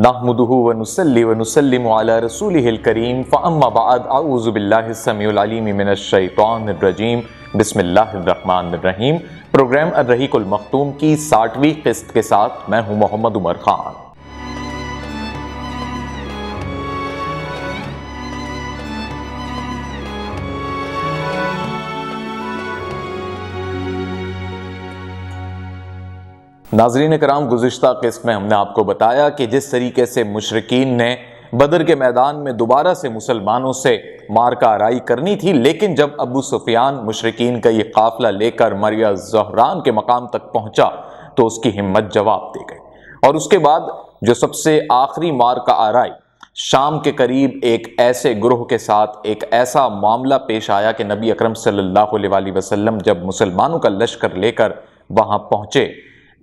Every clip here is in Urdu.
نحمده ونصلي ونسلم على رسوله الكريم فاما بعد اعوذ باللہ السمیع العلیم من الشیطان الرجیم بسم اللہ الرحمن الرحیم۔ پروگرام الرحیق المختوم کی 60ویں قسط کے ساتھ میں ہوں محمد عمر خان۔ ناظرین کرام، گزشتہ قسط میں ہم نے آپ کو بتایا کہ جس طریقے سے مشرکین نے بدر کے میدان میں دوبارہ سے مسلمانوں سے مارکہ آرائی کرنی تھی، لیکن جب ابو سفیان مشرکین کا یہ قافلہ لے کر مریا زہران کے مقام تک پہنچا تو اس کی ہمت جواب دے گئی، اور اس کے بعد جو سب سے آخری مارکہ آرائی شام کے قریب ایک ایسے گروہ کے ساتھ ایک ایسا معاملہ پیش آیا کہ نبی اکرم صلی اللہ علیہ وسلم جب مسلمانوں کا لشکر لے کر وہاں پہنچے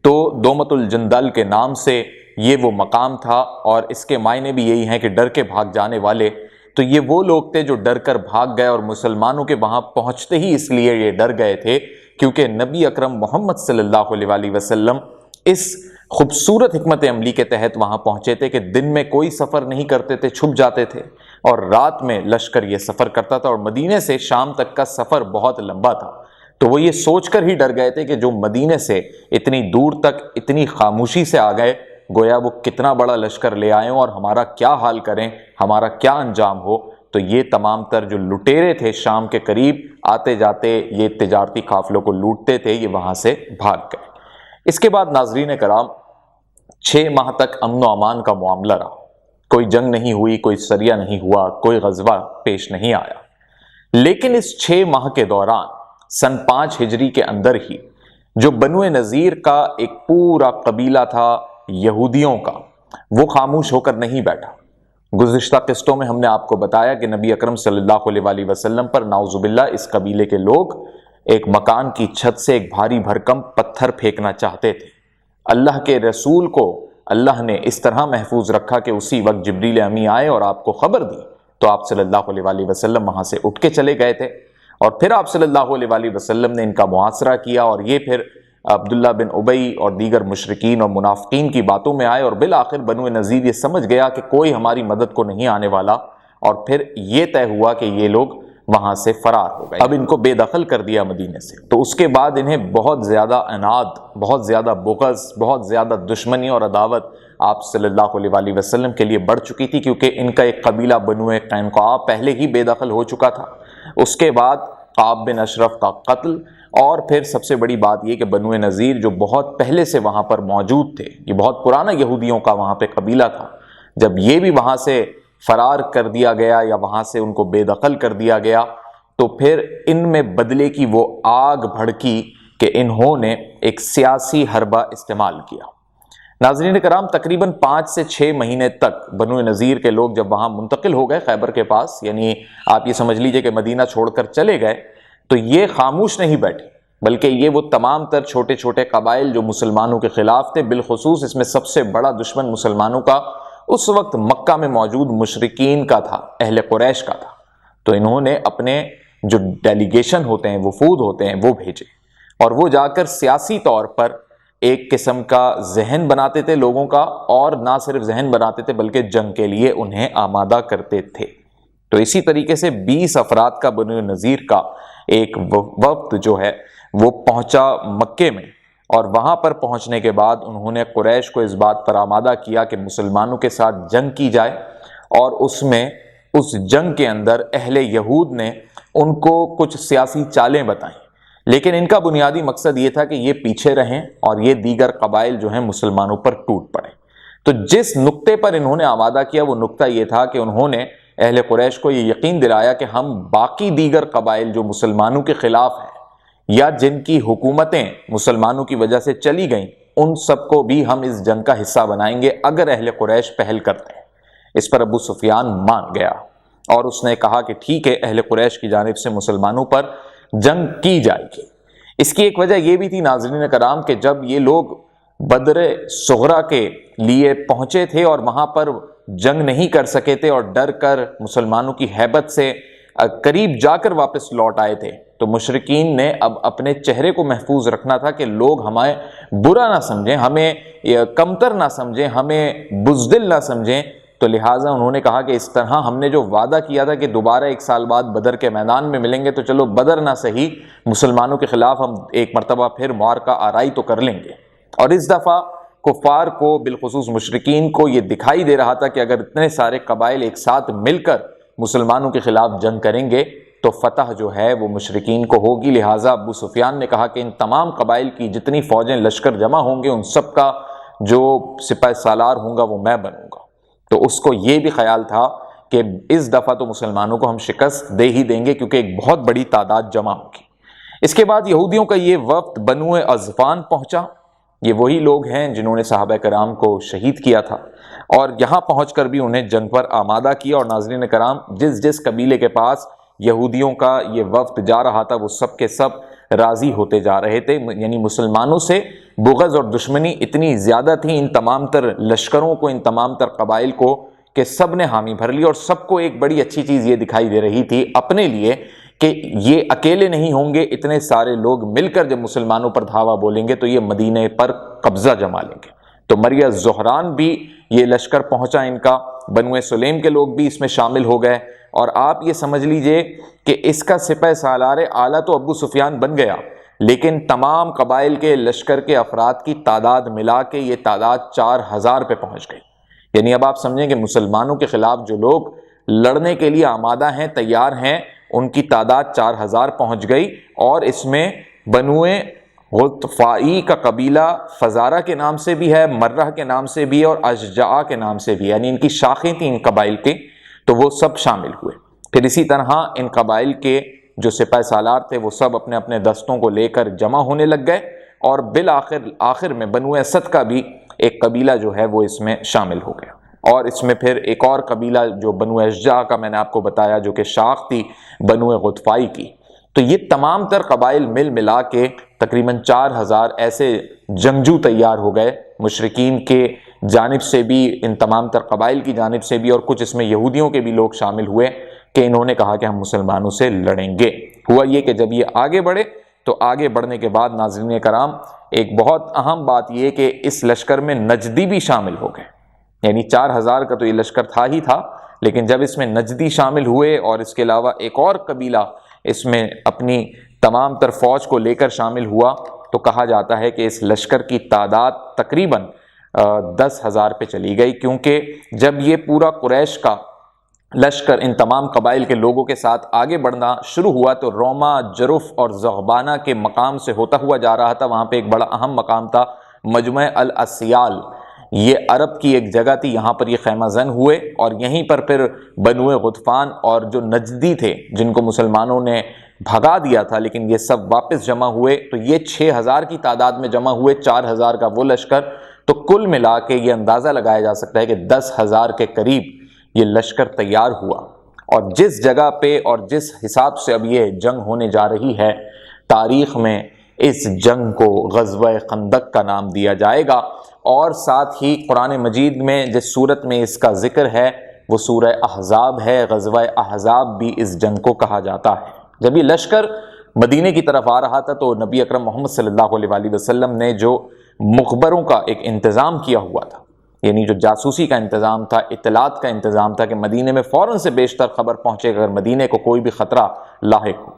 تو دومت الجندل کے نام سے یہ وہ مقام تھا، اور اس کے معنی بھی یہی ہیں کہ ڈر کے بھاگ جانے والے۔ تو یہ وہ لوگ تھے جو ڈر کر بھاگ گئے، اور مسلمانوں کے وہاں پہنچتے ہی اس لیے یہ ڈر گئے تھے کیونکہ نبی اکرم محمد صلی اللہ علیہ وسلم اس خوبصورت حکمت عملی کے تحت وہاں پہنچے تھے کہ دن میں کوئی سفر نہیں کرتے تھے، چھپ جاتے تھے، اور رات میں لشکر یہ سفر کرتا تھا، اور مدینے سے شام تک کا سفر بہت لمبا تھا۔ تو وہ یہ سوچ کر ہی ڈر گئے تھے کہ جو مدینے سے اتنی دور تک اتنی خاموشی سے آ گئے، گویا وہ کتنا بڑا لشکر لے آئے ہوں اور ہمارا کیا حال کریں، ہمارا کیا انجام ہو۔ تو یہ تمام تر جو لٹیرے تھے شام کے قریب آتے جاتے یہ تجارتی قافلوں کو لوٹتے تھے، یہ وہاں سے بھاگ گئے۔ اس کے بعد ناظرین کرام 6 ماہ تک امن و امان کا معاملہ رہا، کوئی جنگ نہیں ہوئی، کوئی سریہ نہیں ہوا، کوئی غزوہ پیش نہیں آیا۔ لیکن اس 6 ماہ کے دوران سن 5 ہجری کے اندر ہی جو بنو نذیر کا ایک پورا قبیلہ تھا یہودیوں کا، وہ خاموش ہو کر نہیں بیٹھا۔ گزشتہ قسطوں میں ہم نے آپ کو بتایا کہ نبی اکرم صلی اللہ علیہ وسلم پر نعوذ باللہ اس قبیلے کے لوگ ایک مکان کی چھت سے ایک بھاری بھرکم پتھر پھینکنا چاہتے تھے۔ اللہ کے رسول کو اللہ نے اس طرح محفوظ رکھا کہ اسی وقت جبریل امی آئے اور آپ کو خبر دی، تو آپ صلی اللہ علیہ وسلم وہاں سے اٹھ کے چلے گئے تھے، اور پھر آپ صلی اللہ علیہ وسلم نے ان کا محاصرہ کیا، اور یہ پھر عبداللہ بن ابی اور دیگر مشرکین اور منافقین کی باتوں میں آئے، اور بالآخر بنو نذیر یہ سمجھ گیا کہ کوئی ہماری مدد کو نہیں آنے والا، اور پھر یہ طے ہوا کہ یہ لوگ وہاں سے فرار ہو گئے۔ اب ان کو بے دخل کر دیا مدینے سے۔ تو اس کے بعد انہیں بہت زیادہ عناد، بہت زیادہ بغض، بہت زیادہ دشمنی اور عداوت آپ صلی اللہ علیہ وسلم کے لیے بڑھ چکی تھی، کیونکہ ان کا ایک قبیلہ بنو قینقاع پہلے ہی بے دخل ہو چکا تھا۔ اس کے بعد کعب بن اشرف کا قتل، اور پھر سب سے بڑی بات یہ کہ بنو نذیر جو بہت پہلے سے وہاں پر موجود تھے، یہ بہت پرانا یہودیوں کا وہاں پہ قبیلہ تھا، جب یہ بھی وہاں سے فرار کر دیا گیا یا وہاں سے ان کو بے دخل کر دیا گیا، تو پھر ان میں بدلے کی وہ آگ بھڑکی کہ انہوں نے ایک سیاسی حربہ استعمال کیا۔ ناظرین کرام، تقریباً 5 سے 6 مہینے تک بنو نذیر کے لوگ جب وہاں منتقل ہو گئے خیبر کے پاس، یعنی آپ یہ سمجھ لیجئے کہ مدینہ چھوڑ کر چلے گئے، تو یہ خاموش نہیں بیٹھے، بلکہ یہ وہ تمام تر چھوٹے چھوٹے قبائل جو مسلمانوں کے خلاف تھے، بالخصوص اس میں سب سے بڑا دشمن مسلمانوں کا اس وقت مکہ میں موجود مشرکین کا تھا، اہل قریش کا تھا، تو انہوں نے اپنے جو ڈیلیگیشن ہوتے ہیں، وفود ہوتے ہیں، وہ بھیجے، اور وہ جا کر سیاسی طور پر ایک قسم کا ذہن بناتے تھے لوگوں کا، اور نہ صرف ذہن بناتے تھے بلکہ جنگ کے لیے انہیں آمادہ کرتے تھے۔ تو اسی طریقے سے 20 افراد کا بنو نذیر کا ایک وفد جو ہے وہ پہنچا مکے میں، اور وہاں پر پہنچنے کے بعد انہوں نے قریش کو اس بات پر آمادہ کیا کہ مسلمانوں کے ساتھ جنگ کی جائے، اور اس جنگ کے اندر اہل یہود نے ان کو کچھ سیاسی چالیں بتائیں، لیکن ان کا بنیادی مقصد یہ تھا کہ یہ پیچھے رہیں اور یہ دیگر قبائل جو ہیں مسلمانوں پر ٹوٹ پڑیں۔ تو جس نقطے پر انہوں نے آمادہ کیا وہ نقطہ یہ تھا کہ انہوں نے اہل قریش کو یہ یقین دلایا کہ ہم باقی دیگر قبائل جو مسلمانوں کے خلاف ہیں یا جن کی حکومتیں مسلمانوں کی وجہ سے چلی گئیں، ان سب کو بھی ہم اس جنگ کا حصہ بنائیں گے اگر اہل قریش پہل کرتے ہیں۔ اس پر ابو سفیان مان گیا، اور اس نے کہا کہ ٹھیک ہے، اہل قریش کی جانب سے مسلمانوں پر جنگ کی جائے گی۔ اس کی ایک وجہ یہ بھی تھی ناظرین کرام کہ جب یہ لوگ بدر صغرا کے لیے پہنچے تھے اور وہاں پر جنگ نہیں کر سکے تھے، اور ڈر کر مسلمانوں کی ہیبت سے قریب جا کر واپس لوٹ آئے تھے تو مشرکین نے اب اپنے چہرے کو محفوظ رکھنا تھا کہ لوگ ہمیں برا نہ سمجھیں، ہمیں کمتر نہ سمجھیں، ہمیں بزدل نہ سمجھیں، تو لہٰذا انہوں نے کہا کہ اس طرح ہم نے جو وعدہ کیا تھا کہ دوبارہ 1 سال بعد بدر کے میدان میں ملیں گے، تو چلو بدر نہ صحیح، مسلمانوں کے خلاف ہم ایک مرتبہ پھر معرکہ آرائی تو کر لیں گے۔ اور اس دفعہ کفار کو، بالخصوص مشرکین کو، یہ دکھائی دے رہا تھا کہ اگر اتنے سارے قبائل ایک ساتھ مل کر مسلمانوں کے خلاف جنگ کریں گے تو فتح جو ہے وہ مشرکین کو ہوگی، لہٰذا ابو سفیان نے کہا کہ ان تمام قبائل کی جتنی فوجیں لشکر جمع ہوں گے ان سب کا جو سپہ سالار ہوں گا وہ میں بنوں گا۔ تو اس کو یہ بھی خیال تھا کہ اس دفعہ تو مسلمانوں کو ہم شکست دے ہی دیں گے کیونکہ ایک بہت بڑی تعداد جمع ہوگی۔ اس کے بعد یہودیوں کا یہ وفد بنو عظفان پہنچا، یہ وہی لوگ ہیں جنہوں نے صحابہ کرام کو شہید کیا تھا، اور یہاں پہنچ کر بھی انہیں جنگ پر آمادہ کیا، اور ناظرین کرام جس قبیلے کے پاس یہودیوں کا یہ وفد جا رہا تھا وہ سب کے سب راضی ہوتے جا رہے تھے، یعنی مسلمانوں سے بغض اور دشمنی اتنی زیادہ تھی ان تمام تر لشکروں کو، ان تمام تر قبائل کو، کہ سب نے حامی بھر لی، اور سب کو ایک بڑی اچھی چیز یہ دکھائی دے رہی تھی اپنے لیے کہ یہ اکیلے نہیں ہوں گے، اتنے سارے لوگ مل کر جب مسلمانوں پر دھاوا بولیں گے تو یہ مدینے پر قبضہ جما لیں گے۔ تو مریہ زہران بھی یہ لشکر پہنچا ان کا، بنو سلیم کے لوگ بھی اس میں شامل ہو گئے، اور آپ یہ سمجھ لیجئے کہ اس کا سپہ سالار اعلیٰ تو ابو سفیان بن گیا، لیکن تمام قبائل کے لشکر کے افراد کی تعداد ملا کے یہ تعداد 4000 پہ پہنچ گئی۔ یعنی اب آپ سمجھیں کہ مسلمانوں کے خلاف جو لوگ لڑنے کے لیے آمادہ ہیں، تیار ہیں، ان کی تعداد 4000 پہنچ گئی، اور اس میں بنو غطفائی کا قبیلہ فزارہ کے نام سے بھی ہے، مرہ کے نام سے بھی ہے، اور اشجع کے نام سے بھی، یعنی ان کی شاخیں تھیں ان قبائل کے، تو وہ سب شامل ہوئے۔ پھر اسی طرح ان قبائل کے جو سپہ سالار تھے وہ سب اپنے اپنے دستوں کو لے کر جمع ہونے لگ گئے، اور بالآخر میں بنو اسد کا بھی ایک قبیلہ جو ہے وہ اس میں شامل ہو گیا، اور اس میں پھر ایک اور قبیلہ جو بنو اشجع کا میں نے آپ کو بتایا جو کہ شاخ تھی بنو غطفائی کی۔ تو یہ تمام تر قبائل مل ملا کے تقریباً 4000 ایسے جنگجو تیار ہو گئے، مشرکین کے جانب سے بھی، ان تمام تر قبائل کی جانب سے بھی، اور کچھ اس میں یہودیوں کے بھی لوگ شامل ہوئے کہ انہوں نے کہا کہ ہم مسلمانوں سے لڑیں گے۔ ہوا یہ کہ جب یہ آگے بڑھے تو آگے بڑھنے کے بعد ناظرین کرام ایک بہت اہم بات یہ کہ اس لشکر میں نجدی بھی شامل ہو گئے، یعنی 4000 کا تو یہ لشکر تھا ہی تھا، لیکن جب اس میں نجدی شامل ہوئے اور اس کے علاوہ ایک اور قبیلہ اس میں اپنی تمام تر فوج کو لے کر شامل ہوا تو کہا جاتا ہے کہ اس لشکر کی تعداد تقریباً 10,000 پہ چلی گئی، کیونکہ جب یہ پورا قریش کا لشکر ان تمام قبائل کے لوگوں کے ساتھ آگے بڑھنا شروع ہوا تو روما، جرف اور زغبانہ کے مقام سے ہوتا ہوا جا رہا تھا۔ وہاں پہ ایک بڑا اہم مقام تھا مجمع الاسیال، یہ عرب کی ایک جگہ تھی، یہاں پر یہ خیمہ زن ہوئے، اور یہیں پر پھر بنو غطفان اور جو نجدی تھے جن کو مسلمانوں نے بھگا دیا تھا لیکن یہ سب واپس جمع ہوئے، تو یہ 6000 کی تعداد میں جمع ہوئے، 4000 کا وہ لشکر، تو کل ملا کے یہ اندازہ لگایا جا سکتا ہے کہ 10,000 کے قریب یہ لشکر تیار ہوا۔ اور جس جگہ پہ اور جس حساب سے اب یہ جنگ ہونے جا رہی ہے، تاریخ میں اس جنگ کو غزوہ خندق کا نام دیا جائے گا، اور ساتھ ہی قرآن مجید میں جس صورت میں اس کا ذکر ہے وہ سورہ احزاب ہے، غزوہ احزاب بھی اس جنگ کو کہا جاتا ہے۔ جب یہ لشکر مدینے کی طرف آ رہا تھا تو نبی اکرم محمد صلی اللہ علیہ وآلہ وسلم نے جو مخبروں کا ایک انتظام کیا ہوا تھا، یعنی جو جاسوسی کا انتظام تھا، اطلاعات کا انتظام تھا کہ مدینے میں فوراً سے بیشتر خبر پہنچے اگر مدینے کو کوئی بھی خطرہ لاحق ہو،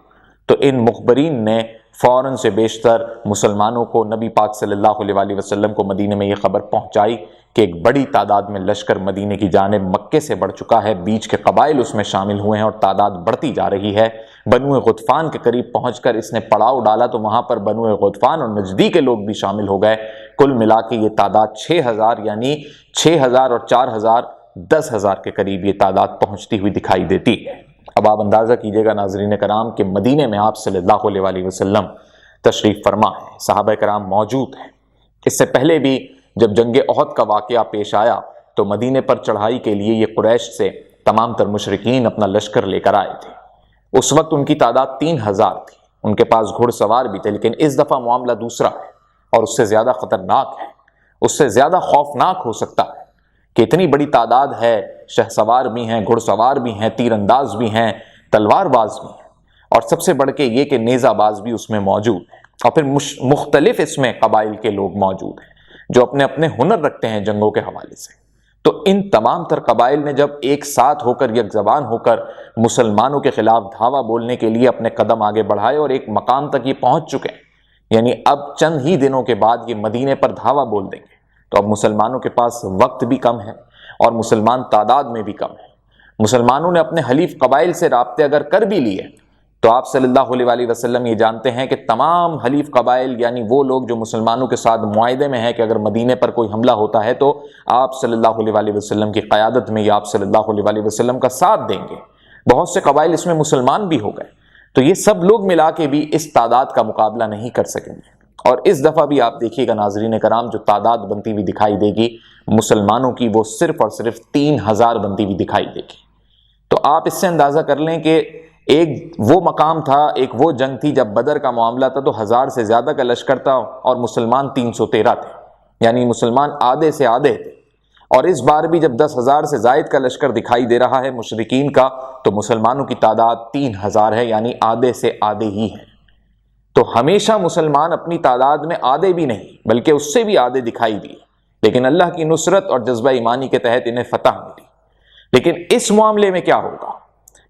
تو ان مخبرین نے فوراً سے بیشتر مسلمانوں کو، نبی پاک صلی اللہ علیہ وآلہ وسلم کو مدینے میں یہ خبر پہنچائی کہ ایک بڑی تعداد میں لشکر مدینے کی جانب مکے سے بڑھ چکا ہے، بیچ کے قبائل اس میں شامل ہوئے ہیں اور تعداد بڑھتی جا رہی ہے۔ بنو غطفان کے قریب پہنچ کر اس نے پڑاؤ ڈالا تو وہاں پر بنو غطفان اور نجدی کے لوگ بھی شامل ہو گئے، کل ملا کے یہ تعداد 6000، یعنی 6000 اور 4000 10,000 کے قریب یہ تعداد پہنچتی ہوئی دکھائی دیتی ہے۔ اب آپ اندازہ کیجئے گا ناظرین کرام کہ مدینے میں آپ صلی اللہ علیہ وآلہ وسلم تشریف فرما ہے، صحابہ کرام موجود ہیں۔ اس سے پہلے بھی جب جنگ احد کا واقعہ پیش آیا تو مدینے پر چڑھائی کے لیے یہ قریش سے تمام تر مشرکین اپنا لشکر لے کر آئے تھے۔ اس وقت ان کی تعداد 3000 تھی، ان کے پاس گھڑ سوار بھی تھے، لیکن اس دفعہ معاملہ دوسرا ہے اور اس سے زیادہ خطرناک ہے، اس سے زیادہ خوفناک ہو سکتا ہے کہ اتنی بڑی تعداد ہے، شہ سوار بھی ہیں، گھڑ سوار بھی ہیں، تیر انداز بھی ہیں، تلوار باز بھی ہیں، اور سب سے بڑھ کے یہ کہ نیزہ باز بھی اس میں موجود ہیں، اور پھر مختلف اس میں قبائل کے لوگ موجود ہیں جو اپنے اپنے ہنر رکھتے ہیں جنگوں کے حوالے سے۔ تو ان تمام تر قبائل نے جب ایک ساتھ ہو کر، یک زبان ہو کر مسلمانوں کے خلاف دھاوا بولنے کے لیے اپنے قدم آگے بڑھائے، اور ایک مقام تک یہ پہنچ چکے ہیں، یعنی اب چند ہی دنوں کے بعد یہ مدینے پر دھاوا بول دیں گے، تو اب مسلمانوں کے پاس وقت بھی کم ہے اور مسلمان تعداد میں بھی کم ہے۔ مسلمانوں نے اپنے حلیف قبائل سے رابطے اگر کر بھی لیے تو آپ صلی اللہ علیہ وآلہ وسلم یہ جانتے ہیں کہ تمام حلیف قبائل، یعنی وہ لوگ جو مسلمانوں کے ساتھ معاہدے میں ہیں کہ اگر مدینے پر کوئی حملہ ہوتا ہے تو آپ صلی اللہ علیہ وآلہ وسلم کی قیادت میں یا آپ صلی اللہ علیہ وآلہ وسلم کا ساتھ دیں گے، بہت سے قبائل اس میں مسلمان بھی ہو گئے، تو یہ سب لوگ ملا کے بھی اس تعداد کا مقابلہ نہیں کر سکیں گے۔ اور اس دفعہ بھی آپ دیکھیے گا ناظرین کرام، جو تعداد بنتی ہوئی دکھائی دے گی مسلمانوں کی، وہ صرف اور صرف 3000 بنتی ہوئی دکھائی دے گی۔ تو آپ اس سے اندازہ کر لیں کہ ایک وہ مقام تھا، ایک وہ جنگ تھی جب بدر کا معاملہ تھا تو 1000 سے زیادہ کا لشکر تھا اور مسلمان 313 تھے، یعنی مسلمان آدھے سے آدھے تھے۔ اور اس بار بھی جب 10,000 سے زائد کا لشکر دکھائی دے رہا ہے مشرکین کا، تو مسلمانوں کی تعداد 3000 ہے، یعنی آدھے سے آدھے ہی ہے۔ تو ہمیشہ مسلمان اپنی تعداد میں آدھے بھی نہیں بلکہ اس سے بھی آدھے دکھائی دیے، لیکن اللہ کی نصرت اور جذبہ ایمانی کے تحت انہیں فتح ملی۔ لیکن اس معاملے میں کیا ہوگا؟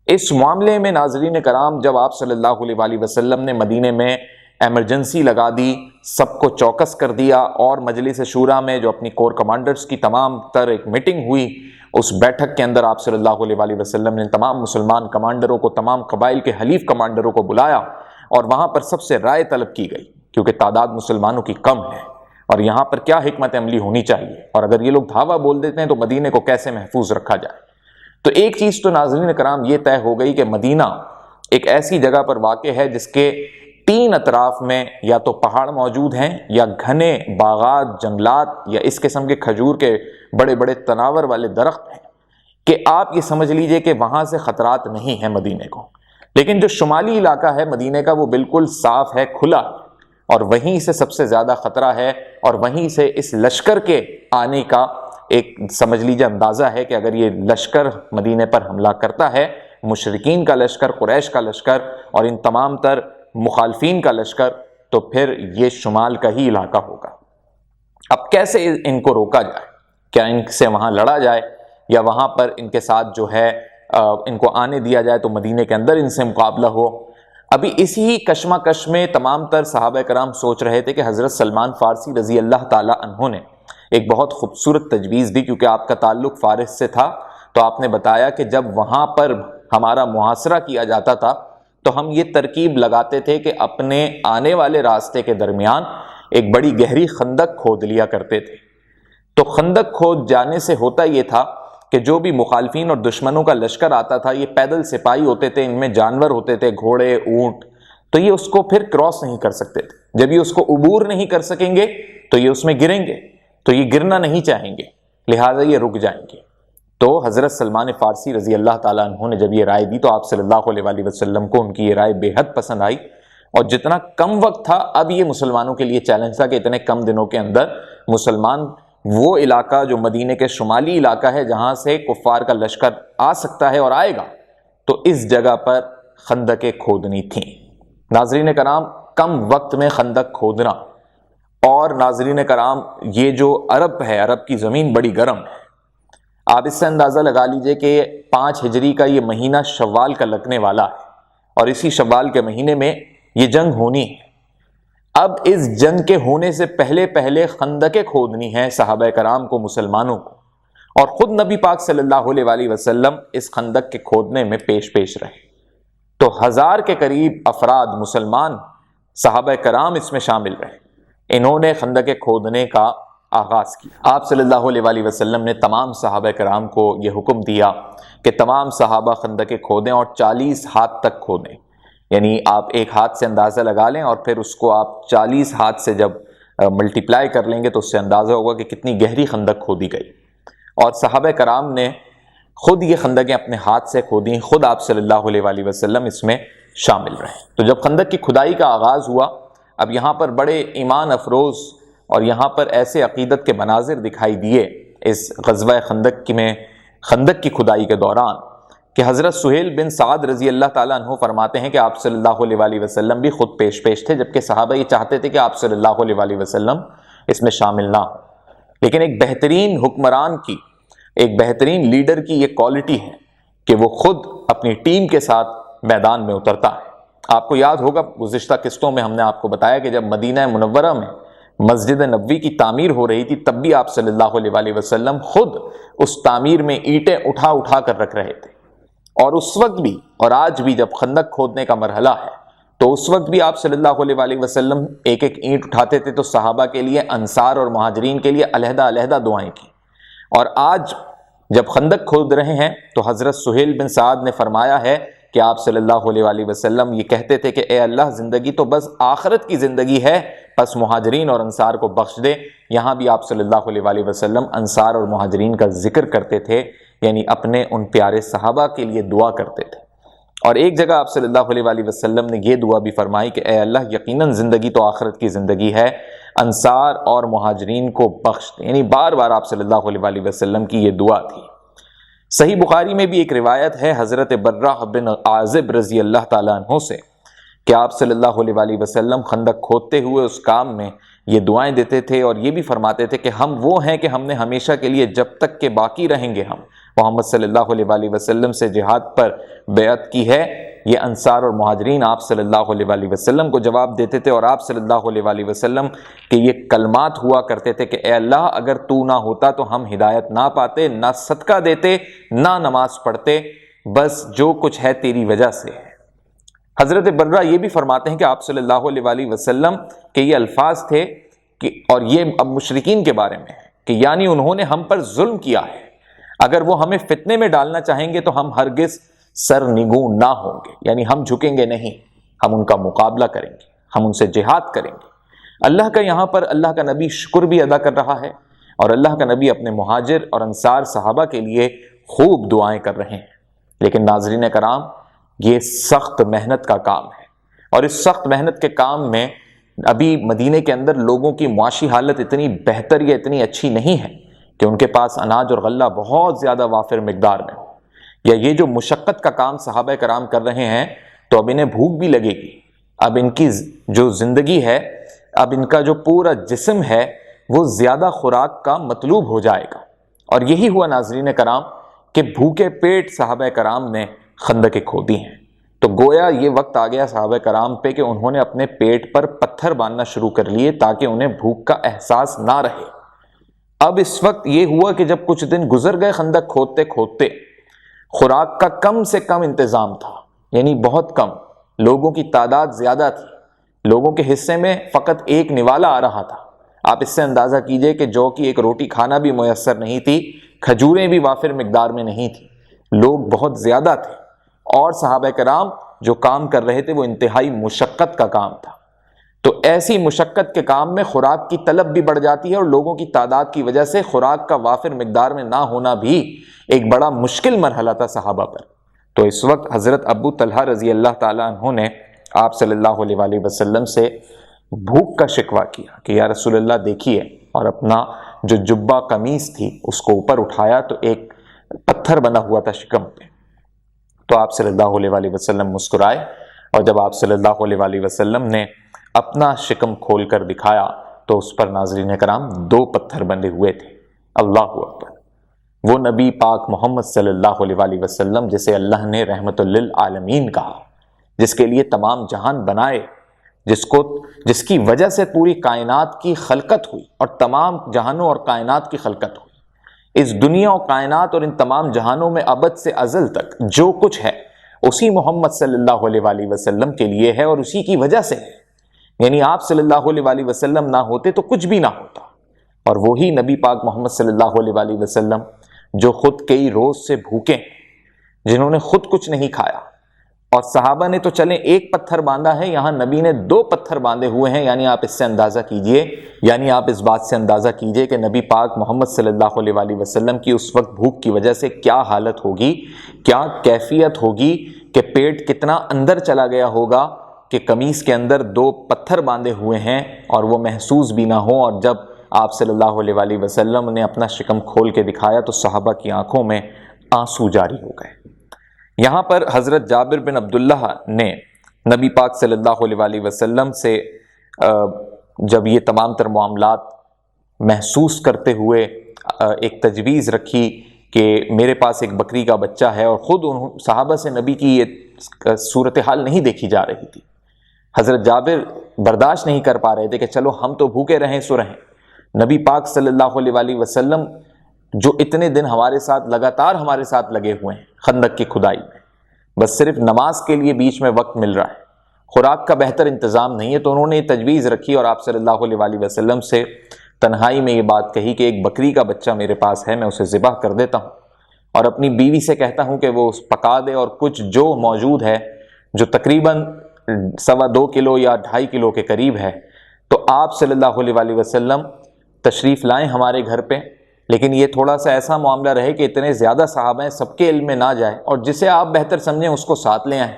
اس معاملے میں ناظرین کرام، جب آپ صلی اللہ علیہ وآلہ وسلم نے مدینے میں ایمرجنسی لگا دی، سب کو چوکس کر دیا، اور مجلس شورا میں جو اپنی کور کمانڈرز کی تمام تر ایک میٹنگ ہوئی، اس بیٹھک کے اندر آپ صلی اللہ علیہ وآلہ وسلم نے تمام مسلمان کمانڈروں کو، تمام قبائل کے حلیف کمانڈروں کو بلایا، اور وہاں پر سب سے رائے طلب کی گئی، کیونکہ تعداد مسلمانوں کی کم ہے اور یہاں پر کیا حکمت عملی ہونی چاہیے، اور اگر یہ لوگ دھاوا بول دیتے ہیں تو مدینے کو کیسے محفوظ رکھا جائے۔ تو ایک چیز تو ناظرین کرام یہ طے ہو گئی کہ مدینہ ایک ایسی جگہ پر واقع ہے جس کے 3 اطراف میں یا تو پہاڑ موجود ہیں یا گھنے باغات، جنگلات، یا اس قسم کے کھجور کے بڑے بڑے تناور والے درخت ہیں، کہ آپ یہ سمجھ لیجئے کہ وہاں سے خطرات نہیں ہیں مدینے کو۔ لیکن جو شمالی علاقہ ہے مدینے کا وہ بالکل صاف ہے، کھلا، اور وہیں سے سب سے زیادہ خطرہ ہے، اور وہیں سے اس لشکر کے آنے کا ایک سمجھ لیجیے اندازہ ہے کہ اگر یہ لشکر مدینے پر حملہ کرتا ہے، مشرکین کا لشکر، قریش کا لشکر اور ان تمام تر مخالفین کا لشکر، تو پھر یہ شمال کا ہی علاقہ ہوگا۔ اب کیسے ان کو روکا جائے؟ کیا ان سے وہاں لڑا جائے، یا وہاں پر ان کے ساتھ جو ہے ان کو آنے دیا جائے تو مدینے کے اندر ان سے مقابلہ ہو؟ ابھی اسی کشمکش میں تمام تر صحابہ کرام سوچ رہے تھے کہ حضرت سلمان فارسی رضی اللہ تعالی عنہ نے ایک بہت خوبصورت تجویز دی، کیونکہ آپ کا تعلق فارس سے تھا، تو آپ نے بتایا کہ جب وہاں پر ہمارا محاصرہ کیا جاتا تھا تو ہم یہ ترکیب لگاتے تھے کہ اپنے آنے والے راستے کے درمیان ایک بڑی گہری خندق کھود لیا کرتے تھے۔ تو خندق کھود جانے سے ہوتا یہ تھا کہ جو بھی مخالفین اور دشمنوں کا لشکر آتا تھا، یہ پیدل سپاہی ہوتے تھے، ان میں جانور ہوتے تھے، گھوڑے، اونٹ، تو یہ اس کو پھر کراس نہیں کر سکتے تھے۔ جب یہ اس کو عبور نہیں کر سکیں گے تو یہ اس میں گریں گے، تو یہ گرنا نہیں چاہیں گے، لہٰذا یہ رک جائیں گے۔ تو حضرت سلمان فارسی رضی اللہ تعالیٰ عنہ نے جب یہ رائے دی تو آپ صلی اللہ علیہ وآلہ وسلم کو ان کی یہ رائے بے حد پسند آئی، اور جتنا کم وقت تھا، اب یہ مسلمانوں کے لیے چیلنج تھا کہ اتنے کم دنوں کے اندر مسلمان وہ علاقہ جو مدینے کے شمالی علاقہ ہے جہاں سے کفار کا لشکر آ سکتا ہے اور آئے گا، تو اس جگہ پر خندقیں کھودنی تھیں۔ ناظرین کرام، کم وقت میں خندق کھودنا، اور ناظرین کرام یہ جو عرب ہے، عرب کی زمین بڑی گرم ہے، آپ اس سے اندازہ لگا لیجئے کہ 5 ہجری کا یہ مہینہ شوال کا لگنے والا ہے، اور اسی شوال کے مہینے میں یہ جنگ ہونی ہے۔ اب اس جنگ کے ہونے سے پہلے خندقیں کھودنی ہیں صحابہ کرام کو، مسلمانوں کو، اور خود نبی پاک صلی اللہ علیہ وآلہ وسلم اس خندق کے کھودنے میں پیش رہے۔ تو 1000 کے قریب افراد مسلمان صحابہ کرام اس میں شامل رہے، انہوں نے خندقیں کھودنے کا آغاز کیا۔ آپ صلی اللہ علیہ وآلہ وسلم نے تمام صحابہ کرام کو یہ حکم دیا کہ تمام صحابہ خندقیں کھودیں اور 40 ہاتھ تک کھودیں، یعنی آپ ایک ہاتھ سے اندازہ لگا لیں اور پھر اس کو آپ 40 ہاتھ سے جب ملٹیپلائی کر لیں گے تو اس سے اندازہ ہوگا کہ کتنی گہری خندق کھودی گئی۔ اور صحابہ کرام نے خود یہ خندقیں اپنے ہاتھ سے کھودیں، خود آپ صلی اللہ علیہ وآلہ وسلم اس میں شامل رہے۔ تو جب خندق کی کھدائی کا آغاز ہوا، اب یہاں پر بڑے ایمان افروز اور یہاں پر ایسے عقیدت کے مناظر دکھائی دیے اس غزوہ خندق میں، خندق کی کھدائی کے دوران، کہ حضرت سہیل بن سعد رضی اللہ تعالیٰ عنہ فرماتے ہیں کہ آپ صلی اللہ علیہ وآلہ وسلم بھی خود پیش تھے، جبکہ صحابہ یہ چاہتے تھے کہ آپ صلی اللہ علیہ وآلہ وسلم اس میں شامل نہ ہوں۔ لیکن ایک بہترین حکمران کی، ایک بہترین لیڈر کی یہ کوالٹی ہے کہ وہ خود اپنی ٹیم کے ساتھ میدان میں اترتا ہے۔ آپ کو یاد ہوگا گزشتہ قسطوں میں ہم نے آپ کو بتایا کہ جب مدینہ منورہ میں مسجد نبوی کی تعمیر ہو رہی تھی، تب بھی آپ صلی اللہ علیہ وآلہ وسلم خود اس تعمیر میں اینٹیں اٹھا کر رکھ رہے تھے۔ اور اس وقت بھی اور آج بھی جب خندق کھودنے کا مرحلہ ہے تو اس وقت بھی آپ صلی اللہ علیہ وآلہ وسلم ایک ایک اینٹ اٹھاتے تھے، تو صحابہ کے لیے، انصار اور مہاجرین کے لیے علیحدہ دعائیں کی۔ اور آج جب خندق کھود رہے ہیں تو حضرت سہیل بن سعد نے فرمایا ہے کہ آپ صلی اللہ علیہ وآلہ وسلم یہ کہتے تھے کہ اے اللہ، زندگی تو بس آخرت کی زندگی ہے، بس مہاجرین اور انصار کو بخش دے۔ یہاں بھی آپ صلی اللہ علیہ وآلہ وسلم انصار اور مہاجرین کا ذکر کرتے تھے، یعنی اپنے ان پیارے صحابہ کے لیے دعا کرتے تھے۔ اور ایک جگہ آپ صلی اللہ علیہ وآلہ وسلم نے یہ دعا بھی فرمائی کہ اے اللہ، یقیناً زندگی تو آخرت کی زندگی ہے، انصار اور مہاجرین کو بخش دے۔ یعنی بار بار آپ صلی اللہ علیہ وآلہ وسلم کی یہ دعا تھی۔ صحیح بخاری میں بھی ایک روایت ہے حضرت برہ بن عازب رضی اللہ تعالیٰ عنہ سے کہ آپ صلی اللہ علیہ وآلہ وسلم خندق کھودتے ہوئے اس کام میں یہ دعائیں دیتے تھے، اور یہ بھی فرماتے تھے کہ ہم وہ ہیں کہ ہم نے ہمیشہ کے لیے، جب تک کہ باقی رہیں گے ہم محمد صلی اللہ علیہ وآلہ وسلم سے جہاد پر بیعت کی ہے۔ یہ انصار اور مہاجرین آپ صلی اللہ علیہ وآلہ وسلم کو جواب دیتے تھے، اور آپ صلی اللہ علیہ وآلہ وسلم کے یہ کلمات ہوا کرتے تھے کہ اے اللہ، اگر تو نہ ہوتا تو ہم ہدایت نہ پاتے، نہ صدقہ دیتے، نہ نماز پڑھتے، بس جو کچھ ہے تیری وجہ سے ہے۔ حضرت برہ یہ بھی فرماتے ہیں کہ آپ صلی اللہ علیہ وآلہ وسلم کے یہ الفاظ تھے کہ، اور یہ اب مشرکین کے بارے میں ہے، کہ یعنی انہوں نے ہم پر ظلم کیا ہے، اگر وہ ہمیں فتنے میں ڈالنا چاہیں گے تو ہم ہرگز سر نگوں نہ ہوں گے، یعنی ہم جھکیں گے نہیں، ہم ان کا مقابلہ کریں گے، ہم ان سے جہاد کریں گے۔ اللہ کا یہاں پر اللہ کا نبی شکر بھی ادا کر رہا ہے، اور اللہ کا نبی اپنے مہاجر اور انصار صحابہ کے لیے خوب دعائیں کر رہے ہیں۔ لیکن ناظرین کرام، یہ سخت محنت کا کام ہے، اور اس سخت محنت کے کام میں ابھی مدینے کے اندر لوگوں کی معاشی حالت اتنی بہتر یا اتنی اچھی نہیں ہے کہ ان کے پاس اناج اور غلہ بہت زیادہ وافر مقدار میں ہو، یا یہ جو مشقت کا کام صحابہ کرام کر رہے ہیں تو اب انہیں بھوک بھی لگے گی، اب ان کی جو زندگی ہے، اب ان کا جو پورا جسم ہے وہ زیادہ خوراک کا مطلوب ہو جائے گا۔ اور یہی ہوا ناظرین کرام کہ بھوکے پیٹ صحابہ کرام نے خندقیں کھودی ہیں۔ تو گویا یہ وقت آ گیا صحابہ کرام پہ کہ انہوں نے اپنے پیٹ پر پتھر باندھنا شروع کر لیے تاکہ انہیں بھوک کا احساس نہ رہے۔ اب اس وقت یہ ہوا کہ جب کچھ دن گزر گئے خندق کھودتے کھودتے، خوراک کا کم سے کم انتظام تھا، یعنی بہت کم، لوگوں کی تعداد زیادہ تھی، لوگوں کے حصے میں فقط ایک نوالا آ رہا تھا۔ آپ اس سے اندازہ کیجئے کہ جو کی ایک روٹی کھانا بھی میسر نہیں تھی، کھجوریں بھی وافر مقدار میں نہیں تھی، لوگ بہت زیادہ تھے، اور صحابہ کرام جو کام کر رہے تھے وہ انتہائی مشقت کا کام تھا۔ تو ایسی مشقت کے کام میں خوراک کی طلب بھی بڑھ جاتی ہے، اور لوگوں کی تعداد کی وجہ سے خوراک کا وافر مقدار میں نہ ہونا بھی ایک بڑا مشکل مرحلہ تھا صحابہ پر۔ تو اس وقت حضرت ابو طلحہ رضی اللہ تعالیٰ عنہ نے آپ صلی اللہ علیہ وآلہ وسلم سے بھوک کا شکوہ کیا کہ یا رسول اللہ دیکھیے، اور اپنا جو جبہ قمیص تھی اس کو اوپر اٹھایا تو ایک پتھر بنا ہوا تھا شکم پہ۔ تو آپ صلی اللہ علیہ وآلہ وسلم مسکرائے، اور جب آپ صلی اللہ علیہ وآلہ وسلم نے اپنا شکم کھول کر دکھایا تو اس پر ناظرین کرام 2 پتھر بندے ہوئے تھے۔ اللہ اکبر! وہ نبی پاک محمد صلی اللہ علیہ وآلہ وسلم جسے اللہ نے رحمت للعالمین کہا، جس کے لیے تمام جہان بنائے، جس کی وجہ سے پوری کائنات کی خلقت ہوئی اور تمام جہانوں اور کائنات کی خلقت ہوئی۔ اس دنیا اور کائنات اور ان تمام جہانوں میں ابد سے ازل تک جو کچھ ہے اسی محمد صلی اللہ علیہ وآلہ وسلم کے لیے ہے، اور اسی کی وجہ سے ہے۔ یعنی آپ صلی اللہ علیہ وآلہ وسلم نہ ہوتے تو کچھ بھی نہ ہوتا۔ اور وہی نبی پاک محمد صلی اللہ علیہ وآلہ وسلم جو خود کئی روز سے بھوکے ہیں، جنہوں نے خود کچھ نہیں کھایا، اور صحابہ نے تو چلیں ایک پتھر باندھا ہے، یہاں نبی نے 2 پتھر باندھے ہوئے ہیں۔ یعنی آپ اس سے اندازہ کیجئے، یعنی آپ اس بات سے اندازہ کیجئے کہ نبی پاک محمد صلی اللہ علیہ وآلہ وسلم کی اس وقت بھوک کی وجہ سے کیا حالت ہوگی، کیا کیفیت ہوگی، کہ پیٹ کتنا اندر چلا گیا ہوگا کہ قمیص کے اندر 2 پتھر باندھے ہوئے ہیں اور وہ محسوس بھی نہ ہو۔ اور جب آپ صلی اللہ علیہ وآلہ وسلم نے اپنا شکم کھول کے دکھایا تو صحابہ کی آنکھوں میں آنسو جاری ہو گئے۔ یہاں پر حضرت جابر بن عبداللہ نے نبی پاک صلی اللہ علیہ وسلم سے جب یہ تمام تر معاملات محسوس کرتے ہوئے ایک تجویز رکھی کہ میرے پاس ایک بکری کا بچہ ہے، اور خود ان صحابہ سے نبی کی یہ صورتحال نہیں دیکھی جا رہی تھی، حضرت جابر برداشت نہیں کر پا رہے تھے کہ چلو ہم تو بھوکے رہیں سو رہیں، نبی پاک صلی اللہ علیہ وسلم جو اتنے دن ہمارے ساتھ لگاتار ہمارے ساتھ لگے ہوئے ہیں خندق کی کھدائی میں، بس صرف نماز کے لیے بیچ میں وقت مل رہا ہے، خوراک کا بہتر انتظام نہیں ہے، تو انہوں نے یہ تجویز رکھی اور آپ صلی اللہ علیہ وسلم سے تنہائی میں یہ بات کہی کہ ایک بکری کا بچہ میرے پاس ہے، میں اسے ذبح کر دیتا ہوں اور اپنی بیوی سے کہتا ہوں کہ وہ پکا دے، اور کچھ جو موجود ہے جو تقریباً 2.25 کلو یا 2.5 کلو کے قریب ہے، تو آپ صلی اللہ علیہ وسلم تشریف لائیں ہمارے گھر پہ، لیکن یہ تھوڑا سا ایسا معاملہ رہے کہ اتنے زیادہ صحابہ ہیں، سب کے علم میں نہ جائے، اور جسے آپ بہتر سمجھیں اس کو ساتھ لے آئیں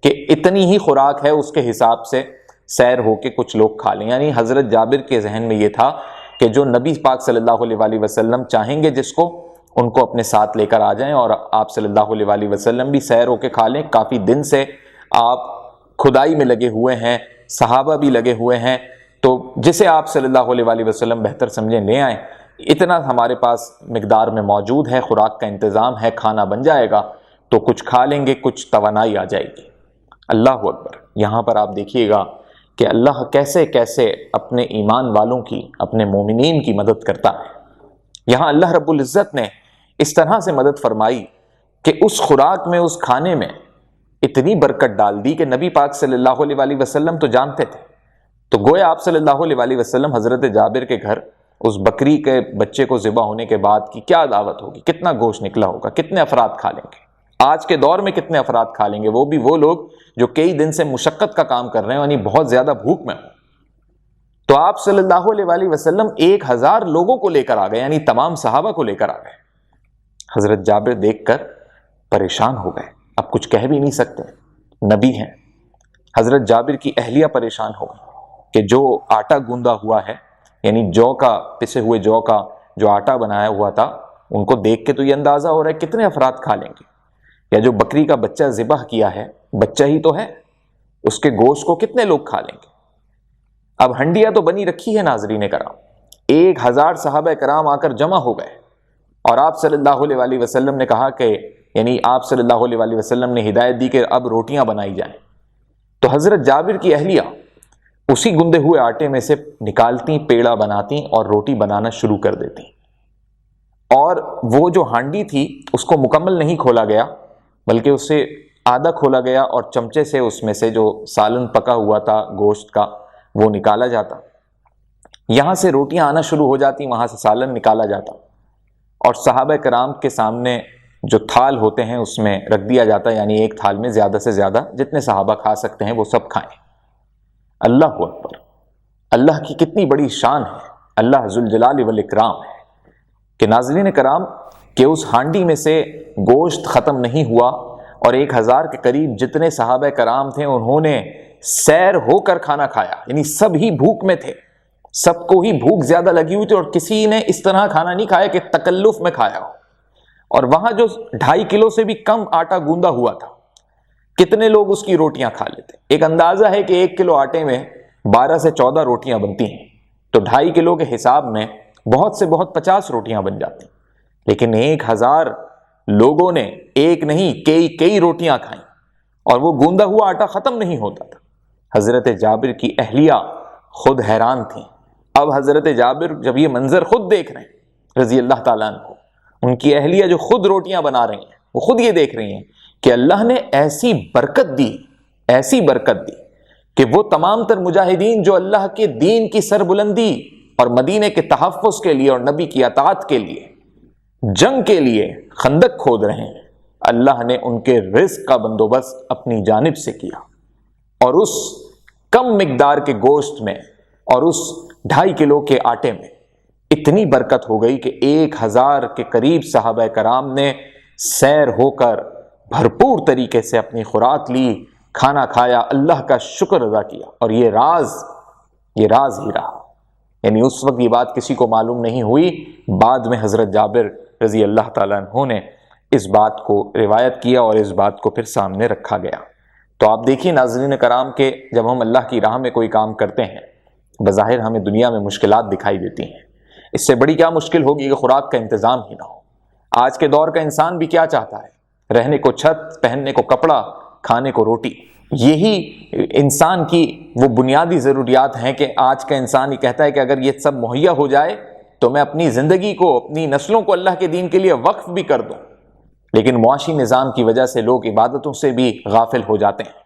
کہ اتنی ہی خوراک ہے اس کے حساب سے سیر ہو کے کچھ لوگ کھا لیں۔ یعنی حضرت جابر کے ذہن میں یہ تھا کہ جو نبی پاک صلی اللہ علیہ وسلم چاہیں گے جس کو، ان کو اپنے ساتھ لے کر آ جائیں اور آپ صلی اللہ علیہ وسلم بھی سیر ہو کے کھا لیں۔ کافی دن سے آپ کھدائی میں لگے ہوئے ہیں، صحابہ بھی لگے ہوئے ہیں، تو جسے آپ صلی اللہ علیہ وسلم بہتر سمجھیں لے آئیں، اتنا ہمارے پاس مقدار میں موجود ہے، خوراک کا انتظام ہے، کھانا بن جائے گا تو کچھ کھا لیں گے، کچھ توانائی آ جائے گی۔ اللہ اکبر! یہاں پر آپ دیکھیے گا کہ اللہ کیسے کیسے اپنے ایمان والوں کی، اپنے مومنین کی مدد کرتا ہے۔ یہاں اللہ رب العزت نے اس طرح سے مدد فرمائی کہ اس خوراک میں، اس کھانے میں اتنی برکت ڈال دی کہ نبی پاک صلی اللہ علیہ وسلم تو جانتے تھے، تو گویا آپ صلی اللہ علیہ وسلم حضرت جابر کے گھر اس بکری کے بچے کو ذبح ہونے کے بعد کی کیا دعوت ہوگی، کتنا گوشت نکلا ہوگا، کتنے افراد کھا لیں گے، آج کے دور میں کتنے افراد کھا لیں گے، وہ بھی وہ لوگ جو کئی دن سے مشقت کا کام کر رہے ہیں، یعنی بہت زیادہ بھوک میں ہوں۔ تو آپ صلی اللہ علیہ وسلم 1000 لوگوں کو لے کر آ گئے، یعنی تمام صحابہ کو لے کر آ گئے۔ حضرت جابر دیکھ کر پریشان ہو گئے، اب کچھ کہہ بھی نہیں سکتے، نبی ہیں۔ حضرت جابر کی اہلیہ پریشان ہو گئی کہ جو آٹا گوندا ہوا ہے، یعنی جو کا، پسے ہوئے جو کا جو آٹا بنایا ہوا تھا، ان کو دیکھ کے تو یہ اندازہ ہو رہا ہے کتنے افراد کھا لیں گے، یا جو بکری کا بچہ ذبح کیا ہے، بچہ ہی تو ہے، اس کے گوشت کو کتنے لوگ کھا لیں گے۔ اب ہنڈیاں تو بنی رکھی ہے ناظرین کرام، 1000 صحابہ کرام آ کر جمع ہو گئے، اور آپ صلی اللہ علیہ وسلم نے کہا کہ، یعنی آپ صلی اللہ علیہ وسلم نے ہدایت دی کہ اب روٹیاں بنائی جائیں۔ تو حضرت جابر کی اہلیہ اسی گندے ہوئے آٹے میں سے نکالتی، پیڑا بناتی اور روٹی بنانا شروع کر دیتی، اور وہ جو ہانڈی تھی اس کو مکمل نہیں کھولا گیا، بلکہ اسے آدھا کھولا گیا، اور چمچے سے اس میں سے جو سالن پکا ہوا تھا گوشت کا وہ نکالا جاتا، یہاں سے روٹیاں آنا شروع ہو جاتی، وہاں سے سالن نکالا جاتا، اور صحابہ کرام کے سامنے جو تھال ہوتے ہیں اس میں رکھ دیا جاتا، یعنی ایک تھال میں زیادہ سے زیادہ جتنے صحابہ کھا سکتے ہیں وہ سب کھائیں۔ اللہ اکبر! اللہ کی کتنی بڑی شان ہے، اللہ ذوالجلال والاکرام ہے کہ ناظرین کرام، کہ اس ہانڈی میں سے گوشت ختم نہیں ہوا، اور 1000 کے قریب جتنے صحابہ کرام تھے انہوں نے سیر ہو کر کھانا کھایا، یعنی سب ہی بھوک میں تھے، سب کو ہی بھوک زیادہ لگی ہوئی تھی، اور کسی نے اس طرح کھانا نہیں کھایا کہ تکلف میں کھایا ہو۔ اور وہاں جو 2.5 کلو سے بھی کم آٹا گوندا ہوا تھا، کتنے لوگ اس کی روٹیاں کھا لیتے؟ ایک اندازہ ہے کہ 1 کلو آٹے میں 12 سے 14 روٹیاں بنتی ہیں، تو 2.5 کلو کے حساب میں بہت سے بہت 50 روٹیاں بن جاتی، لیکن 1000 لوگوں نے ایک نہیں کئی روٹیاں کھائیں، اور وہ گوندا ہوا آٹا ختم نہیں ہوتا تھا۔ حضرت جابر کی اہلیہ خود حیران تھیں۔ اب حضرت جابر جب یہ منظر خود دیکھ رہے ہیں رضی اللہ تعالیٰ عنہ، ان کی اہلیہ جو خود روٹیاں بنا رہی ہیں، وہ خود یہ دیکھ رہی ہیں کہ اللہ نے ایسی برکت دی، ایسی برکت دی کہ وہ تمام تر مجاہدین جو اللہ کے دین کی سربلندی اور مدینے کے تحفظ کے لیے اور نبی کی اطاعت کے لیے، جنگ کے لیے خندق کھود رہے ہیں، اللہ نے ان کے رزق کا بندوبست اپنی جانب سے کیا، اور اس کم مقدار کے گوشت میں اور اس 2.5 کلو کے آٹے میں اتنی برکت ہو گئی کہ 1000 کے قریب صحابہ کرام نے سیر ہو کر بھرپور طریقے سے اپنی خوراک لی، کھانا کھایا، اللہ کا شکر ادا کیا، اور یہ راز ہی رہا، یعنی اس وقت یہ بات کسی کو معلوم نہیں ہوئی، بعد میں حضرت جابر رضی اللہ تعالیٰ عنہ نے اس بات کو روایت کیا اور اس بات کو پھر سامنے رکھا گیا۔ تو آپ دیکھیے ناظرین کرام کہ جب ہم اللہ کی راہ میں کوئی کام کرتے ہیں، بظاہر ہمیں دنیا میں مشکلات دکھائی دیتی ہیں، اس سے بڑی کیا مشکل ہوگی کہ خوراک کا انتظام ہی نہ ہو۔ آج کے دور کا انسان بھی کیا چاہتا ہے؟ رہنے کو چھت، پہننے کو کپڑا، کھانے کو روٹی۔ یہی انسان کی وہ بنیادی ضروریات ہیں کہ آج کا انسان یہ کہتا ہے کہ اگر یہ سب مہیا ہو جائے تو میں اپنی زندگی کو، اپنی نسلوں کو اللہ کے دین کے لیے وقف بھی کر دوں۔ لیکن معاشی نظام کی وجہ سے لوگ عبادتوں سے بھی غافل ہو جاتے ہیں۔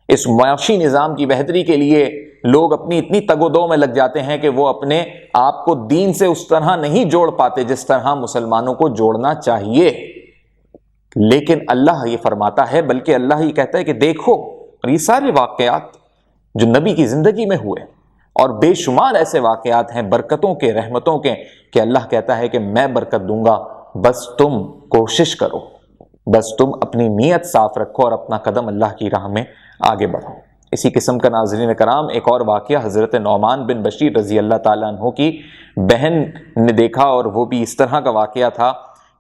اس معاشی نظام کی بہتری کے لیے لوگ اپنی اتنی تگ و دو میں لگ جاتے ہیں کہ وہ اپنے آپ کو دین سے اس طرح نہیں جوڑ پاتے جس طرح مسلمانوں کو جوڑنا چاہیے۔ لیکن اللہ یہ فرماتا ہے، بلکہ اللہ یہ کہتا ہے کہ دیکھو، اور یہ سارے واقعات جو نبی کی زندگی میں ہوئے اور بے شمار ایسے واقعات ہیں برکتوں کے، رحمتوں کے، کہ اللہ کہتا ہے کہ میں برکت دوں گا، بس تم کوشش کرو، بس تم اپنی نیت صاف رکھو اور اپنا قدم اللہ کی راہ میں آگے بڑھو۔ اسی قسم کا ناظرین کرام ایک اور واقعہ حضرت نعمان بن بشیر رضی اللہ تعالیٰ عنہ کی بہن نے دیکھا، اور وہ بھی اس طرح کا واقعہ تھا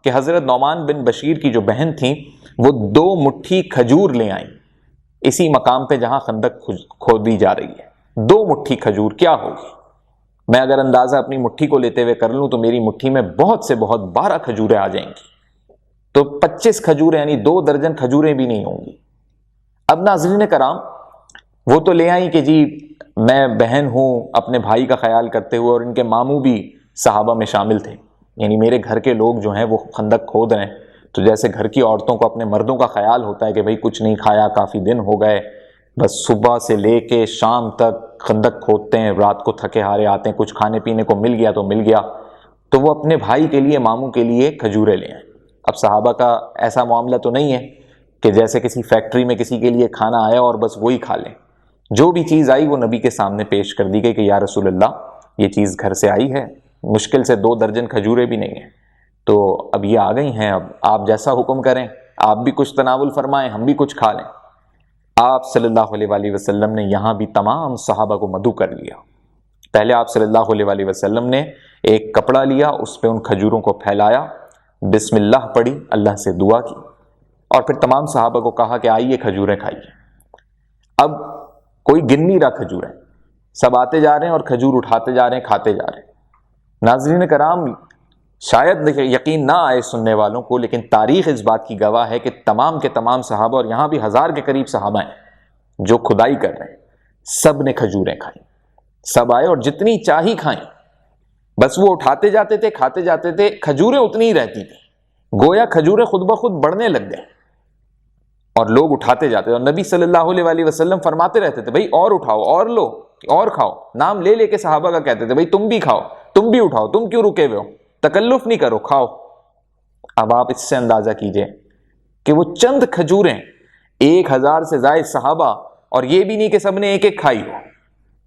کہ حضرت نعمان بن بشیر کی جو بہن تھیں وہ 2 مٹھی کھجور لے آئیں اسی مقام پہ جہاں خندق کھودی جا رہی ہے۔ 2 مٹھی کھجور کیا ہوگی؟ میں اگر اندازہ اپنی مٹھی کو لیتے ہوئے کر لوں تو میری مٹھی میں بہت سے بہت 12 کھجوریں آ جائیں گی، تو 25 کھجوریں یعنی 2 درجن کھجوریں بھی نہیں ہوں گی۔ اب ناظرین کرام وہ تو لے آئیں کہ جی میں بہن ہوں، اپنے بھائی کا خیال کرتے ہوئے، اور ان کے ماموں بھی صحابہ میں شامل تھے، یعنی میرے گھر کے لوگ جو ہیں وہ خندق کھود رہے ہیں، تو جیسے گھر کی عورتوں کو اپنے مردوں کا خیال ہوتا ہے کہ بھئی کچھ نہیں کھایا، کافی دن ہو گئے، بس صبح سے لے کے شام تک خندق کھودتے ہیں، رات کو تھکے ہارے آتے ہیں، کچھ کھانے پینے کو مل گیا تو مل گیا، تو وہ اپنے بھائی کے لیے، ماموں کے لیے کھجوریں لے آئیں۔ اب صحابہ کا ایسا معاملہ تو نہیں ہے کہ جیسے کسی فیکٹری میں کسی کے لیے کھانا آیا اور بس وہی کھا لیں، جو بھی چیز آئی وہ نبی کے سامنے پیش کر دی گئی کہ یا رسول اللہ یہ چیز گھر سے آئی ہے، مشکل سے 2 درجن کھجوریں بھی نہیں ہیں، تو اب یہ آ گئی ہیں، اب آپ جیسا حکم کریں، آپ بھی کچھ تناول فرمائیں، ہم بھی کچھ کھا لیں۔ آپ صلی اللہ علیہ وآلہ وسلم نے یہاں بھی تمام صحابہ کو مدعو کر لیا۔ پہلے آپ صلی اللہ علیہ وآلہ وسلم نے ایک کپڑا لیا، اس پہ ان کھجوروں کو پھیلایا، بسم اللہ پڑھی، اللہ سے دعا کی، اور پھر تمام صحابہ کو کہا کہ آئیے کھجوریں کھائیے۔ اب کوئی گن نہیں رہا کھجوریں، سب آتے جا رہے ہیں اور کھجور اٹھاتے جا رہے ہیں، کھاتے جا رہے ہیں۔ ناظرین کرام شاید یقین نہ آئے سننے والوں کو، لیکن تاریخ اس بات کی گواہ ہے کہ تمام کے تمام صحابہ، اور یہاں بھی 1000 کے قریب صحابہ ہیں جو کھدائی کر رہے ہیں، سب نے کھجوریں کھائیں، سب آئے اور جتنی چاہی کھائیں، بس وہ اٹھاتے جاتے تھے، کھاتے جاتے تھے، کھجوریں اتنی ہی رہتی تھیں، گویا کھجوریں خود بخود بڑھنے لگ گئے اور لوگ اٹھاتے جاتے، اور نبی صلی اللہ علیہ وآلہ وسلم فرماتے رہتے تھے بھئی اور اٹھاؤ، اور لو، اور کھاؤ، نام لے لے کے صحابہ کا کہتے تھے بھئی تم بھی کھاؤ، تم بھی اٹھاؤ، تم کیوں رکے ہوئے ہو، تکلف نہیں کرو، کھاؤ۔ اب آپ اس سے اندازہ کیجئے کہ وہ چند کھجوریں 1000 سے زائد صحابہ، اور یہ بھی نہیں کہ سب نے ایک ایک کھائی ہو،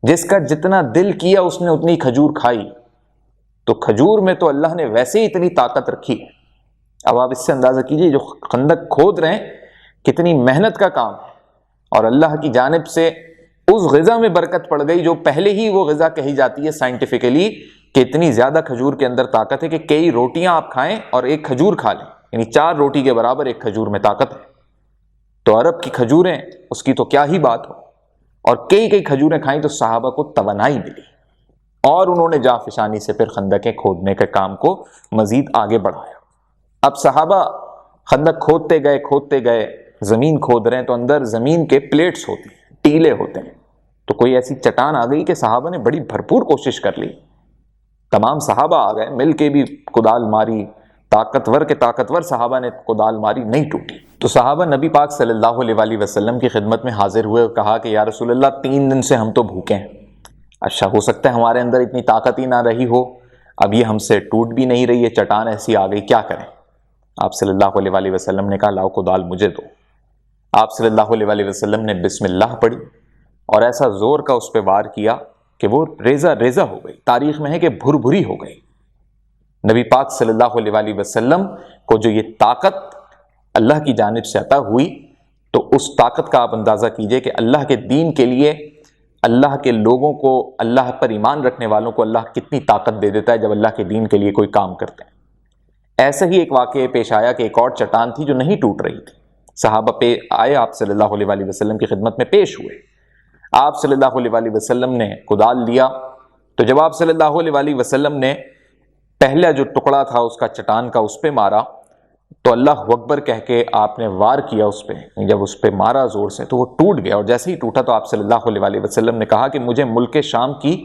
جس کا جتنا دل کیا اس نے اتنی کھجور کھائی، تو کھجور میں تو اللہ نے ویسے ہی اتنی طاقت رکھی ہے۔ اب آپ اس سے اندازہ کیجئے جو خندق کھود رہے ہیں کتنی محنت کا کام ہے، اور اللہ کی جانب سے اس غذا میں برکت پڑ گئی جو پہلے ہی وہ غذا کہی جاتی ہے سائنٹیفکلی کہ اتنی زیادہ کھجور کے اندر طاقت ہے کہ کئی روٹیاں آپ کھائیں اور ایک کھجور کھا لیں، یعنی 4 روٹی کے برابر ایک کھجور میں طاقت ہے۔ تو عرب کی کھجوریں اس کی تو کیا ہی بات ہو، اور کئی کھجوریں کھائیں تو صحابہ کو توانائی ملی، اور انہوں نے جانفشانی سے پھر خندقیں کھودنے کے کام کو مزید آگے بڑھایا۔ اب صحابہ خندق کھودتے گئے، زمین کھود رہے ہیں تو اندر زمین کے پلیٹس ہوتی ہیں، ٹیلے ہوتے ہیں، تو کوئی ایسی چٹان آ گئی کہ صحابہ نے بڑی بھرپور کوشش کر لی، تمام صحابہ آ گئے، مل کے بھی کدال ماری، طاقتور صحابہ نے کدال ماری، نہیں ٹوٹی۔ تو صحابہ نبی پاک صلی اللہ علیہ وآلہ وسلم کی خدمت میں حاضر ہوئے اور کہا کہ یا رسول اللہ 3 دن سے ہم تو بھوکے ہیں، اچھا ہو سکتا ہے ہمارے اندر اتنی طاقت ہی نہ رہی ہو، اب یہ ہم سے ٹوٹ بھی نہیں رہی ہے، چٹان ایسی آ گئی، کیا کریں؟ آپ صلی اللہ علیہ وآلہ وسلم نے کہا لاؤ کدال مجھے دو۔ آپ صلی اللہ علیہ وآلہ وسلم نے بسم اللہ پڑھی اور ایسا زور کا اس پہ وار کیا کہ وہ ریزہ ہو گئی، تاریخ میں ہے کہ بھری ہو گئی۔ نبی پاک صلی اللہ علیہ وآلہ وسلم کو جو یہ طاقت اللہ کی جانب سے عطا ہوئی، تو اس طاقت کا آپ اندازہ کیجئے کہ اللہ کے دین کے لیے، اللہ کے لوگوں کو، اللہ پر ایمان رکھنے والوں کو اللہ کتنی طاقت دے دیتا ہے جب اللہ کے دین کے لیے کوئی کام کرتے ہیں۔ ایسا ہی ایک واقعہ پیش آیا کہ ایک اور چٹان تھی جو نہیں ٹوٹ رہی تھی. صحابہ آئے آپ صلی اللہ علیہ وآلہ وسلم کی خدمت میں پیش ہوئے. آپ صلی اللہ علیہ وآلہ وسلم نے کدال لیا تو جب آپ صلی اللہ علیہ وآلہ وسلم نے پہلا جو ٹکڑا تھا اس کا چٹان کا اس پہ مارا تو اللہ اکبر کہہ کے آپ نے وار کیا اس پہ. جب اس پہ مارا زور سے تو وہ ٹوٹ گیا، اور جیسے ہی ٹوٹا تو آپ صلی اللہ علیہ وآلہ وسلم نے کہا کہ مجھے ملک شام کی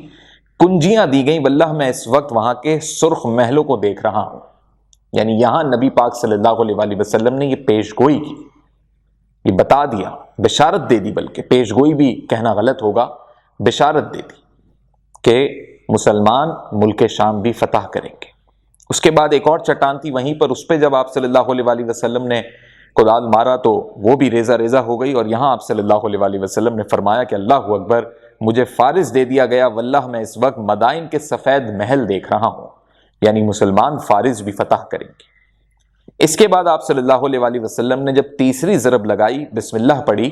کنجیاں دی گئیں، واللہ میں اس وقت وہاں کے سرخ محلوں کو دیکھ رہا ہوں. یعنی یہاں نبی پاک صلی اللہ علیہ وآلہ وسلم نے یہ پیش گوئی کی، یہ بتا دیا، بشارت دے دی، بلکہ پیش گوئی بھی کہنا غلط ہوگا، بشارت دے دی کہ مسلمان ملک شام بھی فتح کریں گے. اس کے بعد ایک اور چٹان تھی وہیں پر، اس پہ جب آپ صلی اللہ علیہ وآلہ وسلم نے کدال مارا تو وہ بھی ریزہ ریزہ ہو گئی، اور یہاں آپ صلی اللہ علیہ وآلہ وسلم نے فرمایا کہ اللہ اکبر، مجھے فارس دے دیا گیا، واللہ میں اس وقت مدائن کے سفید محل دیکھ رہا ہوں. یعنی مسلمان فارس بھی فتح کریں گے. اس کے بعد آپ صلی اللہ علیہ وآلہ وسلم نے جب تیسری ضرب لگائی، بسم اللہ پڑھی،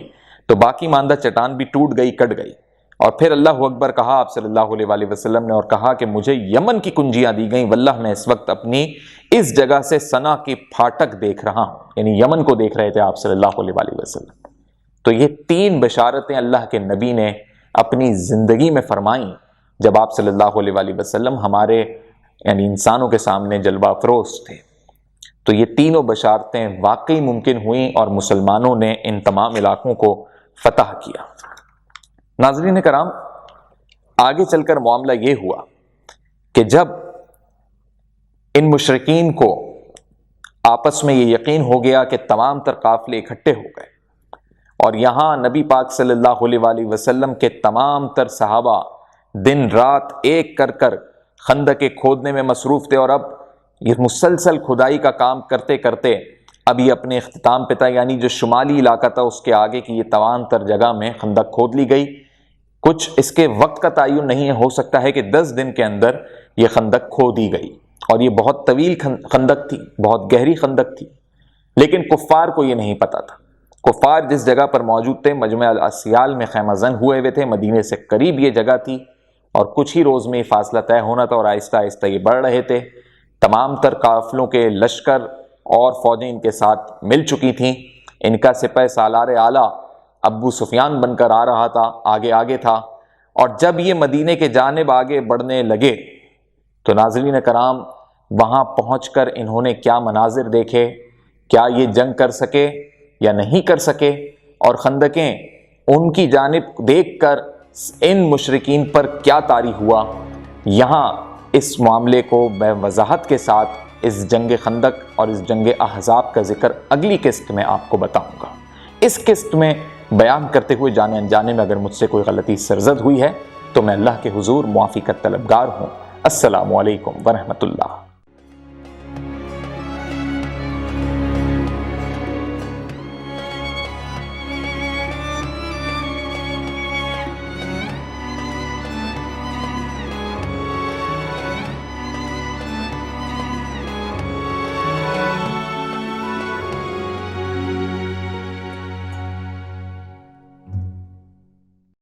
تو باقی ماندہ چٹان بھی ٹوٹ گئی، کٹ گئی، اور پھر اللہ اکبر کہا آپ صلی اللہ علیہ وآلہ وسلم نے، اور کہا کہ مجھے یمن کی کنجیاں دی گئیں، واللہ میں اس وقت اپنی اس جگہ سے سنا کی پھاٹک دیکھ رہا ہوں. یعنی یمن کو دیکھ رہے تھے آپ صلی اللہ علیہ وآلہ وسلم. تو یہ تین بشارتیں اللہ کے نبی نے اپنی زندگی میں فرمائیں جب آپ صلی اللہ علیہ وآلہ وسلم ہمارے یعنی انسانوں کے سامنے جلوہ افروز تھے. تو یہ تینوں بشارتیں واقعی ممکن ہوئیں اور مسلمانوں نے ان تمام علاقوں کو فتح کیا. ناظرین کرام، آگے چل کر معاملہ یہ ہوا کہ جب ان مشرکین کو آپس میں یہ یقین ہو گیا کہ تمام تر قافلے اکٹھے ہو گئے، اور یہاں نبی پاک صلی اللہ علیہ وآلہ وسلم کے تمام تر صحابہ دن رات ایک کر کر خندق کھودنے میں مصروف تھے، اور اب یہ مسلسل کھدائی کا کام کرتے کرتے اب یہ اپنے اختتام پہ تھا. یعنی جو شمالی علاقہ تھا اس کے آگے کی یہ تمام تر جگہ میں خندق کھود لی گئی. کچھ اس کے وقت کا تعین نہیں ہے، ہو سکتا ہے کہ 10 دن کے اندر یہ خندق کھودی گئی، اور یہ بہت طویل خندق تھی، بہت گہری خندق تھی. لیکن کفار کو یہ نہیں پتا تھا. کفار جس جگہ پر موجود تھے، مجمع الاسیال میں خیمہ زن ہوئے ہوئے تھے، مدینے سے قریب یہ جگہ تھی، اور کچھ ہی روز میں یہ فاصلہ طے ہونا تھا، اور آہستہ آہستہ یہ بڑھ رہے تھے. تمام تر قافلوں کے لشکر اور فوجیں ان کے ساتھ مل چکی تھیں. ان کا سپہ سالار اعلیٰ ابو سفیان بن کر آ رہا تھا، آگے تھا. اور جب یہ مدینے کے جانب آگے بڑھنے لگے تو ناظرین کرام، وہاں پہنچ کر انہوں نے کیا مناظر دیکھے، کیا یہ جنگ کر سکے یا نہیں کر سکے، اور خندقیں ان کی جانب دیکھ کر ان مشرکین پر کیا طاری ہوا. یہاں اس معاملے کو میں وضاحت کے ساتھ اس جنگ خندق اور اس جنگ احزاب کا ذکر اگلی قسط میں آپ کو بتاؤں گا. اس قسط میں بیان کرتے ہوئے جانے انجانے میں اگر مجھ سے کوئی غلطی سرزد ہوئی ہے تو میں اللہ کے حضور معافی کا طلبگار ہوں. السلام علیکم ورحمۃ اللہ.